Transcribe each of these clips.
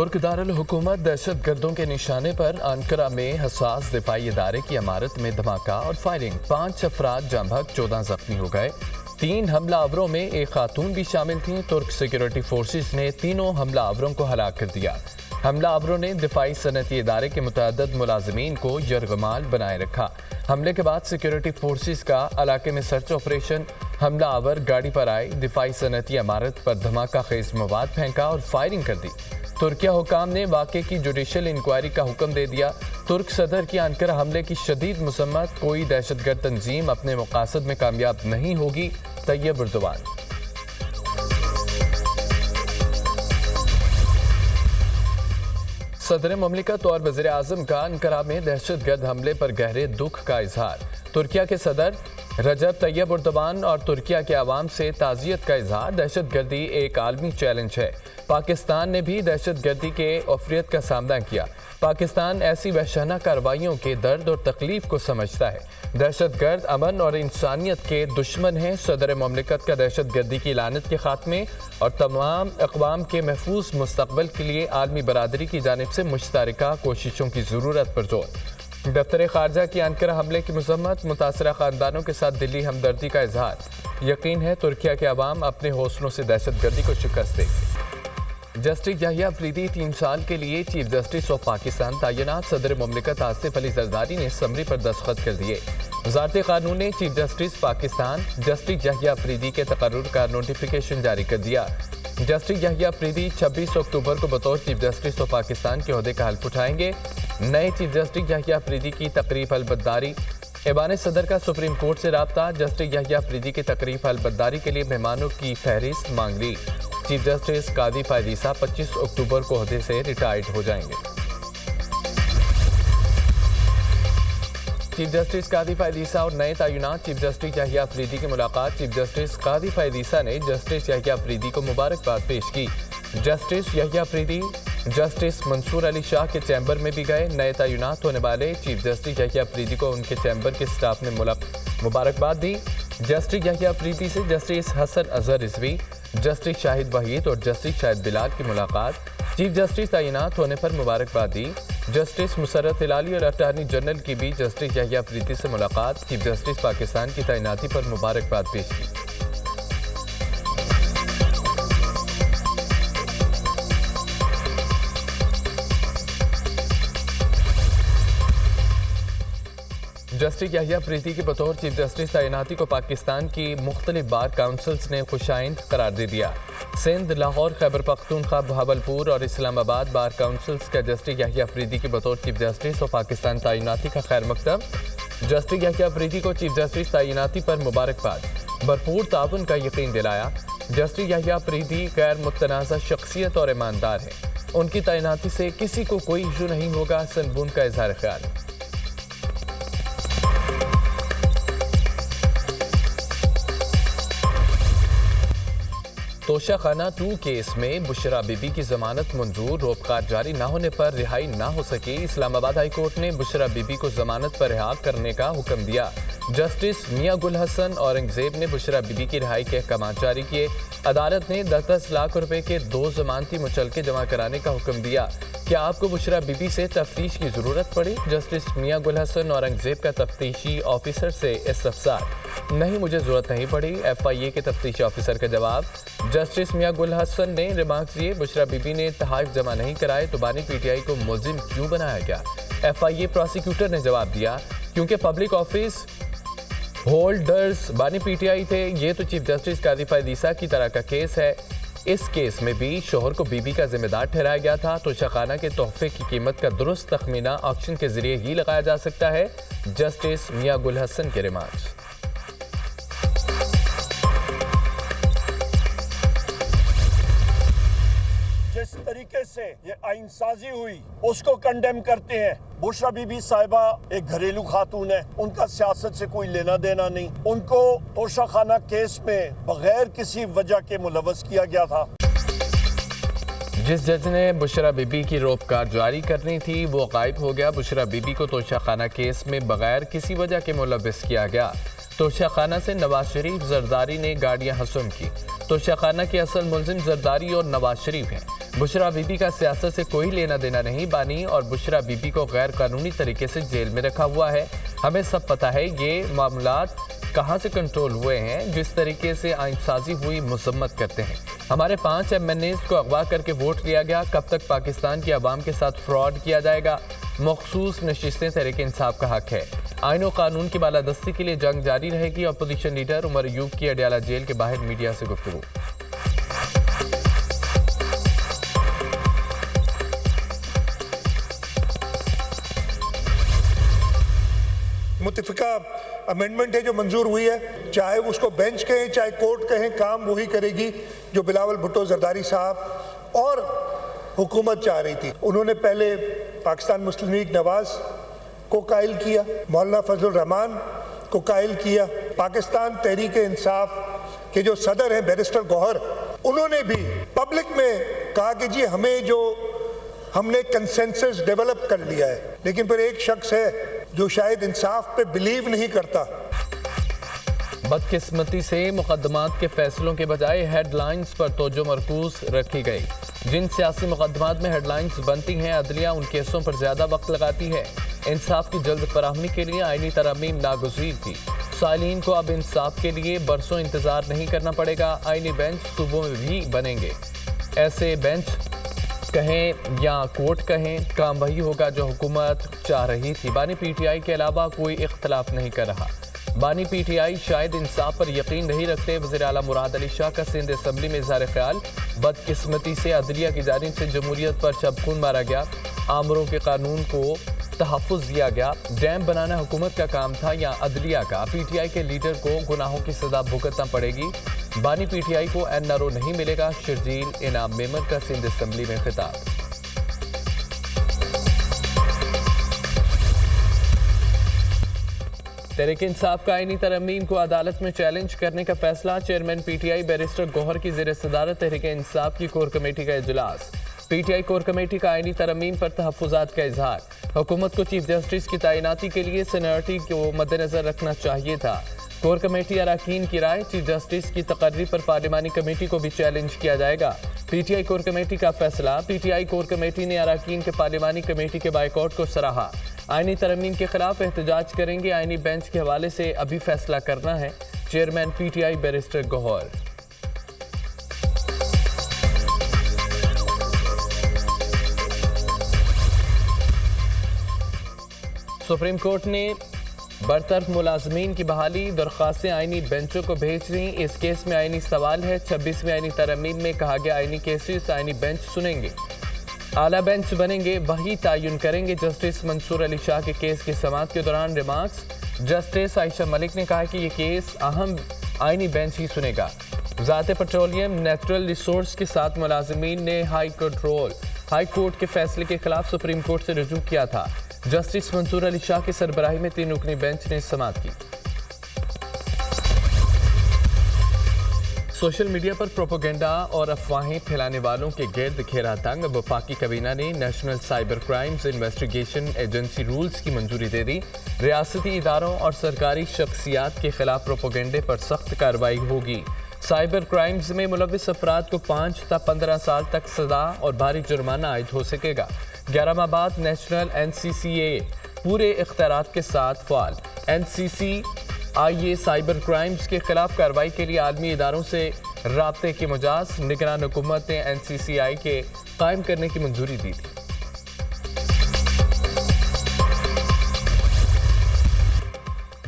ترک دارالحکومت دہشت گردوں کے نشانے پر انقرہ میں حساس دفاعی ادارے کی عمارت میں دھماکہ اور فائرنگ، 5 افراد جاں بحق، 14 زخمی ہو گئے۔ 3 حملہ آوروں میں ایک خاتون بھی شامل تھیں۔ ترک سیکیورٹی فورسز نے تینوں حملہ آوروں کو ہلاک کر دیا۔ حملہ آوروں نے دفاعی صنعتی ادارے کے متعدد ملازمین کو یرغمال بنائے رکھا۔ حملے کے بعد سیکیورٹی فورسز کا علاقے میں سرچ آپریشن، حملہ آور گاڑی پر آئے، دفاعی صنعتی عمارت پر دھماکہ خیز مواد پھینکا اور فائرنگ کر دی۔ ترکیہ حکام نے واقعے کی جوڈیشل انکوائری کا حکم دے دیا۔ ترک صدر کی انقرہ حملے کی شدید مذمت، کوئی دہشت گرد تنظیم اپنے مقاصد میں کامیاب نہیں ہوگی، طیب اردوان۔ صدر مملکت اور وزیر اعظم کا انقرہ میں دہشت گرد حملے پر گہرے دکھ کا اظہار۔ ترکیہ کے صدر رجب طیب اردوان اور ترکیہ کے عوام سے تعزیت کا اظہار۔ دہشت گردی ایک عالمی چیلنج ہے۔ پاکستان نے بھی دہشت گردی کے عفریت کا سامنا کیا۔ پاکستان ایسی وحشیانہ کارروائیوں کے درد اور تکلیف کو سمجھتا ہے۔ دہشت گرد امن اور انسانیت کے دشمن ہیں۔ صدر مملکت کا دہشت گردی کی لعنت کے خاتمے اور تمام اقوام کے محفوظ مستقبل کے لیے عالمی برادری کی جانب سے مشترکہ کوششوں کی ضرورت پر زور۔ دفتر خارجہ کی انقرہ حملے کی مذمت، متاثرہ خاندانوں کے ساتھ دلی ہمدردی کا اظہار۔ یقین ہے ترکیہ کے عوام اپنے حوصلوں سے دہشت گردی کو شکست دے گی۔ جسٹس یحییٰ افریدی 3 سال کے لیے چیف جسٹس آف پاکستان تعینات۔ صدر مملکت آصف علی زرداری نے سمری پر دستخط کر دیے۔ وزارت قانون نے چیف جسٹس پاکستان جسٹس یحییٰ افریدی کے تقرر کا نوٹیفیکیشن جاری کر دیا۔ جسٹس یحییٰ افریدی 26 اکتوبر کو بطور چیف جسٹس آف پاکستان کے عہدے کا حلف اٹھائیں گے۔ نئے چیف جسٹس یحییٰ افریدی کی تقریب حلف ایوان صدر کا سپریم کورٹ سے رابطہ۔ جسٹس یحییٰ افریدی کی تقریب حلف کے لیے مہمانوں کی فہرست مانگ لی۔ چیف جسٹس قاضی فائد عیسیٰ 25 اکتوبر کو عہدے سے ریٹائرڈ ہو جائیں گے۔ چیف جسٹس قاضی فائد عیسیٰ اور نئے تعینات چیف جسٹس یحییٰ افریدی کی ملاقات۔ چیف جسٹس قاضی فائد عیسیٰ نے جسٹس یحییٰ افریدی کو مبارکباد پیش کی۔ جسٹس یحییٰ افریدی جسٹس منصور علی شاہ کے چیمبر میں بھی گئے۔ نئے تعینات ہونے والے چیف جسٹس یحییٰ افریدی کو ان کے چیمبر کے سٹاف نے مبارکباد دی۔ جسٹس یحییٰ افریدی سے جسٹس حسن اظہر رضوی، جسٹس شاہد وحید اور جسٹس شاہد بلال کی ملاقات۔ چیف جسٹس تعینات ہونے پر مبارکباد دی۔ جسٹس مسرت ہلالی اور اٹارنی جنرل کی بھی جسٹس یحییٰ افریدی سے ملاقات۔ چیف جسٹس پاکستان کی تعیناتی پر مبارکباد پیش کی۔ جسٹس یحییٰ افریدی کے بطور چیف جسٹس تعیناتی کو پاکستان کی مختلف بار کونسلز نے خوشائند قرار دے دیا۔ سندھ، لاہور، خیبر پختونخوا، بہاولپور اور اسلام آباد بار کونسلز کا جسٹس یحییٰ افریدی کے بطور چیف جسٹس اور پاکستان تعیناتی کا خیر مقدم۔ جسٹس یحییٰ افریدی کو چیف جسٹس تعیناتی پر مبارکباد، بھرپور تعاون کا یقین دلایا۔ جسٹس یحییٰ افریدی غیر متنازع شخصیت اور ایماندار ہیں۔ ان کی تعیناتی سے کسی کو کوئی ایشو نہیں ہوگا، سنبون کا اظہار خیال۔ توشہ خانہ 2 کیس میں بشرا بی بی کی ضمانت منظور، روپکار جاری نہ ہونے پر رہائی نہ ہو سکی۔ اسلام آباد ہائی کورٹ نے بشرا بی بی کو ضمانت پر رہا کرنے کا حکم دیا۔ جسٹس میاں گل حسن اورنگزیب نے بشرا بی بی کی رہائی کے احکامات جاری کیے۔ عدالت نے 10 لاکھ روپے کے 2 ضمانتی مچلقے جمع کرانے کا حکم دیا۔ کیا آپ کو بشرا بی بی سے تفتیش کی ضرورت پڑی؟ جسٹس میاں گل حسن اورنگزیب کا تفتیشی آفیسر سے استفسار۔ نہیں، مجھے ضرورت نہیں پڑی، ایف آئی اے کے تفتیشی آفیسر کا جواب۔ جسٹس میاں گل حسن نے ریمارکس دیے، بشرا بی بی نے تحائف جمع نہیں کرائے تو بانی پی ٹی آئی کو ملزم کیوں بنایا گیا؟ ایف آئی اے پروسیکیوٹر نے جواب دیا، کیونکہ پبلک آفس ہولڈرز بانی پی ٹی آئی تھے۔ یہ تو چیف جسٹس قاضی فائد عیسیٰ کی طرح کا کیس ہے۔ اس کیس میں بھی شوہر کو بی بی کا ذمہ دار ٹھہرایا گیا تھا۔ توشہ خانہ کے تحفے کی قیمت کا درست تخمینہ آکشن کے ذریعے ہی لگایا جا سکتا ہے۔ جسٹس میاں گل حسن کے ریمارکس۔ جس طریقے سے یہ آئین سازی ہوئی اس کو کنڈیم کرتے ہیں۔ بشرا بی بی صاحبہ ایک گھریلو خاتون ہے، ان کا سیاست سے کوئی لینا دینا نہیں۔ ان کو توشہ خانہ کیس میں بغیر کسی وجہ کے ملوث کیا گیا تھا۔ جس جج نے بشرا بی بی کی روپکار جاری کرنی تھی وہ غائب ہو گیا۔ بشرا بی بی کو توشہ خانہ کیس میں بغیر کسی وجہ کے ملوث کیا گیا۔ توشہ خانہ سے نواز شریف زرداری نے گاڑیاں حسم کی۔ توشہ خانہ کے اصل ملزم زرداری اور نواز شریف ہیں۔ बुशरा बीबी का सियासत से कोई लेना देना नहीं। बानी और बुशरा बीबी को गैर कानूनी तरीके से जेल में रखा हुआ है। हमें सब पता है ये मामलात कहां से कंट्रोल हुए हैं। जिस तरीके से आइनसाजी हुई मजम्मत करते हैं। हमारे 5 MNAs को अगवा करके वोट लिया गया। कब तक पाकिस्तान की आवाम के साथ फ्रॉड किया जाएगा। मखसूस नशिस्तें तहरीक इंसाफ का हक है। आइन और कानून की बालादस्ती के लिए जंग जारी रहेगी। अपोजिशन लीडर उमर अयूब की अडयाला जेल के बाहर मीडिया से गुफ्तगू। मुतफिका अमेंडमेंट है जो मंजूर हुई है, चाहे उसको बेंच कहें चाहे कोर्ट कहें, काम वही करेगी जो बिलावल भुट्टो जरदारी साहब और हुकूमत चाह रही थी। उन्होंने पहले पाकिस्तान मुस्लिम लीग नवाज को कायल किया, मौलाना फजल रहमान को कायल किया, पाकिस्तान तहरीक इंसाफ के जो सदर हैं बैरिस्टर गौहर, उन्होंने भी पब्लिक में कहा कि जी हमने कंसेंसस डेवलप कर लिया है। लेकिन फिर एक शख्स है जो शायद इंसाफ पे बिलीव नहीं करता। बदकिस्मती से मुकदमात के फैसलों के बजाय हेडलाइंस पर तवज्जो मरकूज रखी गई। जिन सियासी मुकदमात में हेडलाइंस बनती हैं, अदलिया उन केसों पर ज्यादा वक्त लगाती है। इंसाफ की जल्द फराहमी के लिए आईनी तरमीम नागुज़ीर थी। सालीन को अब इंसाफ के लिए बरसों इंतजार नहीं करना पड़ेगा। आईनी बेंच सूबों में भी बनेंगे। ऐसे बेंच कहें या कोर्ट कहें, काम वही होगा जो हुकूमत चाह रही थी। बानी PTI के अलावा कोई इख्तलाफ नहीं कर रहा। बानी PTI शायद इंसाफ पर यकीन नहीं रखते। वज़ीर आला मुराद अली शाह का सिंध असम्बली में इज़हार ख्याल। बदकिस्मती से अदलिया की जानिब से जमहूरियत पर शबखून मारा गया। आमरों के कानून को तहफ़्फ़ुज़ दिया गया। डैम बनाना हुकूमत का काम था या अदलिया का। PTI के लीडर को गुनाहों की सज़ा भुगतना पड़ेगी। बानी PTI को NRO नहीं मिलेगा। शर्जील इनाम मेमन का सिंध असम्बली में खिताब। तहरीक इंसाफ का आईनी तरमीम को अदालत में चैलेंज करने का फैसला। चेयरमैन PTI बैरिस्टर गौहर की ज़ेर सदारत तहरीक इंसाफ की कोर कमेटी का इजलास। PTI कोर कमेटी का आईनी तरमीम पर तहफ़्फ़ुज़ात का इजहार। हुकूमत को चीफ जस्टिस की तैनाती के लिए सीनियरिटी को मद्देनज़र रखना चाहिए था। कोर कमेटी अरकान की राय। चीफ जस्टिस की तकर्री पर पार्लिमानी कमेटी को भी चैलेंज किया जाएगा। PTI कोर कमेटी का फैसला। PTI कोर कमेटी ने अरकान के पार्लिमानी कमेटी के बाइकआउट को सराहा। आईनी तरमीम के खिलाफ एहतजाज करेंगे। आईनी बेंच के हवाले से अभी फैसला करना है। Chairman PTI barrister Gohar. Supreme court ने बरतरफ मुलाजमीन की बहाली दरख्वास्तें आईनी बेंचों को भेज दी। इस केस में आईनी सवाल है। 26वीं आईनी तरमीम में कहा गया आईनी केसेस आईनी बेंच सुनेंगे। आला बेंच बनेंगे, वही तयन करेंगे। जस्टिस मंसूर अली शाह के केस की समाअत के दौरान रिमार्क्स। जस्टिस आयशा मलिक ने कहा कि ये केस अहम आईनी बेंच ही सुनेगा। ज़ाते पेट्रोलियम नेचुरल रिसोर्स के साथ मुलाजमीन ने हाई कोर्ट के फैसले के खिलाफ सुप्रीम कोर्ट से रुजू किया था। जस्टिस मंसूर अली शाह की सरबराही में 3 रुकनी बेंच ने समाअत की। सोशल मीडिया पर प्रोपेगेंडा और अफवाहें फैलाने वालों के गिर्द घेरा तंग। वफाकी काबीना ने national cyber crimes investigation agency rules की मंजूरी दे दी। रियासती इदारों और सरकारी शख्सियात के खिलाफ प्रोपेगेंडे पर सख्त कार्रवाई होगी। साइबर क्राइम्स में मुलविस अफराद को 5 से 15 साल तक सजा और भारी जुर्माना आयद हो सकेगा। 11 माह बाद नेशनल NCCA पूरे इख्तियारात के साथ फाल। NCCIA साइबर क्राइम्स के खिलाफ कार्रवाई के लिए आलमी इदारों से राब्ते की मुजाज। निगरान हुकूमत ने NCCI के कायम करने की मंजूरी दी थी।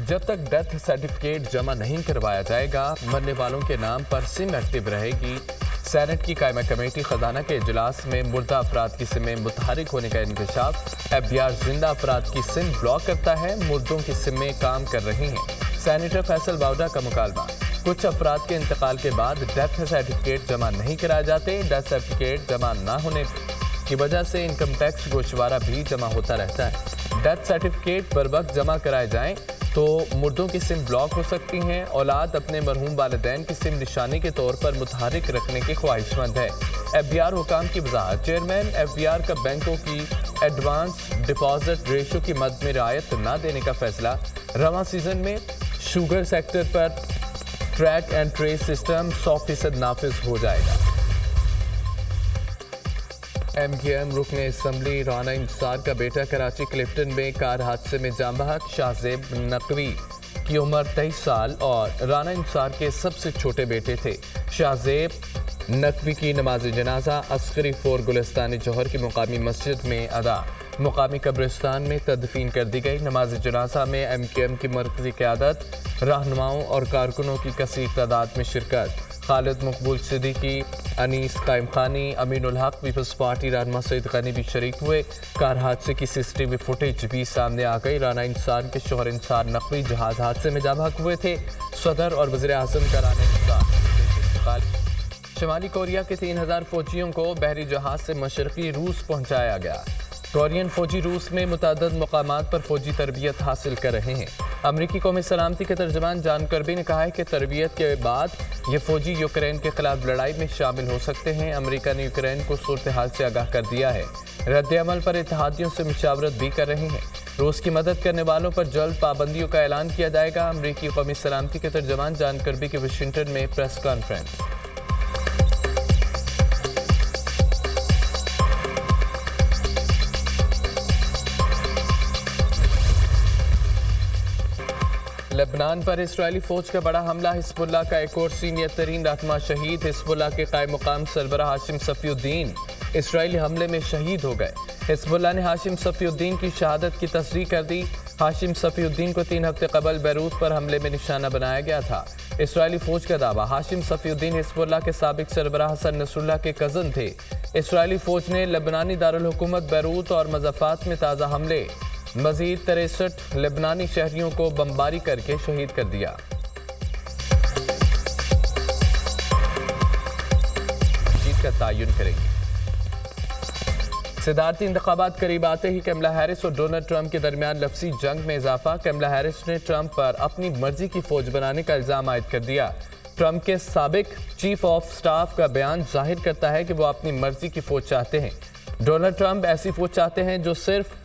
जब तक डेथ सर्टिफिकेट जमा नहीं करवाया जाएगा, मरने वालों के नाम पर सिम एक्टिव रहेगी। सेनेट की कायमा कमेटी खजाना के इजलास में मुर्दा अफराद की सिमें मुतहरिक होने का इंकशाफ। FBI जिंदा अफराद की सिम ब्लॉक करता है, मुर्दों की सिमें काम कर रही हैं। सेनेटर फैसल बाउडा का मुकालमा। कुछ अफराद के इंतकाल के बाद डेथ सर्टिफिकेट जमा नहीं कराए जाते। डेथ सर्टिफिकेट जमा न होने की वजह से इनकम टैक्स गोशवारा भी जमा होता रहता है। डेथ सर्टिफिकेट बर वक्त जमा कराए जाएं तो मुर्दों की सिम ब्लॉक हो सकती हैं। औलाद अपने मरहूम वालिदैन की सिम निशानी के तौर पर मुतहरिक रखने की ख्वाहिशमंद है। FBI हुकाम की वजाहत। चेयरमैन FBI का बैंकों की एडवांस डिपॉजिट रेशो की मद में रियायत न देने का फैसला। रवां सीजन में शुगर सेक्टर पर ट्रैक एंड ट्रेस सिस्टम 100% नाफिज हो जाएगा। MKM रुकन असम्बली राना इंतजार का बेटा कराची क्लिफ्टन में कार हादसे में जान बहक। शाहजेब नकवी की उम्र 23 साल और राना इंतजार के सबसे छोटे बेटे थे। शाहजेब नकवी की नमाज जनाजा अस्करी 4 गुलिस्तान जौहर की मुकामी मस्जिद में अदा मुकामी कब्रिस्तान में तदफीन कर दी गई। नमाज जनाजा में MKM की मरकजी क़यादत, रहनुमाओं और कारकुनों की कसीर तादाद में शिरकत। खालिद मकबूल सिद्दीकी, अनीस कायम खानी, अमीनुल हक, पीपल्स पार्टी रहनुमा सईद गनी भी शरीक हुए। कार हादसे की CCTV फुटेज भी सामने आ गई। राना इंसान के शोहर इंसान नकवी जहाज हादसे में जाबहक हुए थे। सदर और वज़ीर आज़म का राना इंसान। शुमाली कोरिया के 3000 फौजियों को बहरी जहाज से मशरक़ी रूस पहुँचाया गया। कोरियन फौजी रूस में मुतअद्दिद मकामात पर फौजी तरबियत हासिल कर रहे हैं। अमरीकी कौमी सलामती के तर्जमान जॉन कर्बी ने कहा है कि तरबियत के बाद ये फौजी यूक्रेन के खिलाफ लड़ाई में शामिल हो सकते हैं। अमरीका ने यूक्रेन को सूरत हाल से आगाह कर दिया है। रद्द-ए-अमल पर इत्तेहादियों से मुशावरत भी कर रहे हैं। रूस की मदद करने वालों पर जल्द पाबंदियों का ऐलान किया जाएगा। अमरीकी कौमी सलामती के तर्जमान जॉन कर्बी की वाशिंगटन में प्रेस कॉन्फ्रेंस। लेबनान पर इस्राएली फौज का बड़ा हमला। हिजबुल्लाह का एक और सीनियर तरीन रहनुमा शहीद। हिजबुल्लाह के कायम मुकाम सरबराह हाशिम सफीउद्दीन इस्राएली हमले में शहीद हो गए। हिजबुल्लाह ने हाशिम सफीउद्दीन की शहादत की तस्दीक कर दी। हाशिम सफीउद्दीन को 3 हफ्ते कबल बैरूत पर हमले में निशाना बनाया गया था। इस्राएली फौज का दावा, हाशिम सफीउद्दीन हिजबुल्लाह के साबिक सरबराह हसन नसरुल्लाह के कज़न थे। इस्राएली फौज ने लेबनानी दारुल हुकूमत बैरूत और मज़ाफ़ात में ताज़ा हमले मजीद 63 लेबनानी शहरियों को बमबारी करके शहीद कर दिया। जीत का तयन करेंगे। सदारती इंतखाबात करीब आते ही कमला हैरिस और डोनाल्ड ट्रंप के दरमियान लफ्जी जंग में इजाफा। कमला हैरिस ने ट्रंप पर अपनी मर्जी की फौज बनाने का इल्जाम आयद कर दिया। ट्रंप के साबिक चीफ ऑफ स्टाफ का बयान जाहिर करता है कि वो अपनी मर्जी की फौज चाहते हैं। डोनाल्ड ट्रंप ऐसी फौज चाहते हैं जो सिर्फ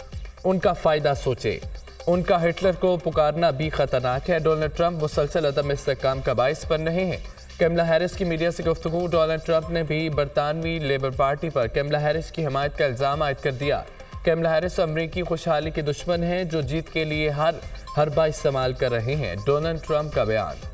उनका फ़ायदा सोचे। उनका हिटलर को पुकारना भी खतरनाक है। डोनाल्ड ट्रंप मुसलसल अदम इस्तेहकाम का बाइस बन रहे हैं। कमला हैरिस की मीडिया से गुफ्तगू। डोनाल्ड ट्रंप ने भी बरतानवी लेबर पार्टी पर कमला हैरिस की हिमायत का इल्ज़ाम आयद कर दिया। कमला हैरिस अमरीकी खुशहाली के दुश्मन हैं जो जीत के लिए हर बा इस्तेमाल कर रहे हैं। डोनाल्ड ट्रंप का बयान।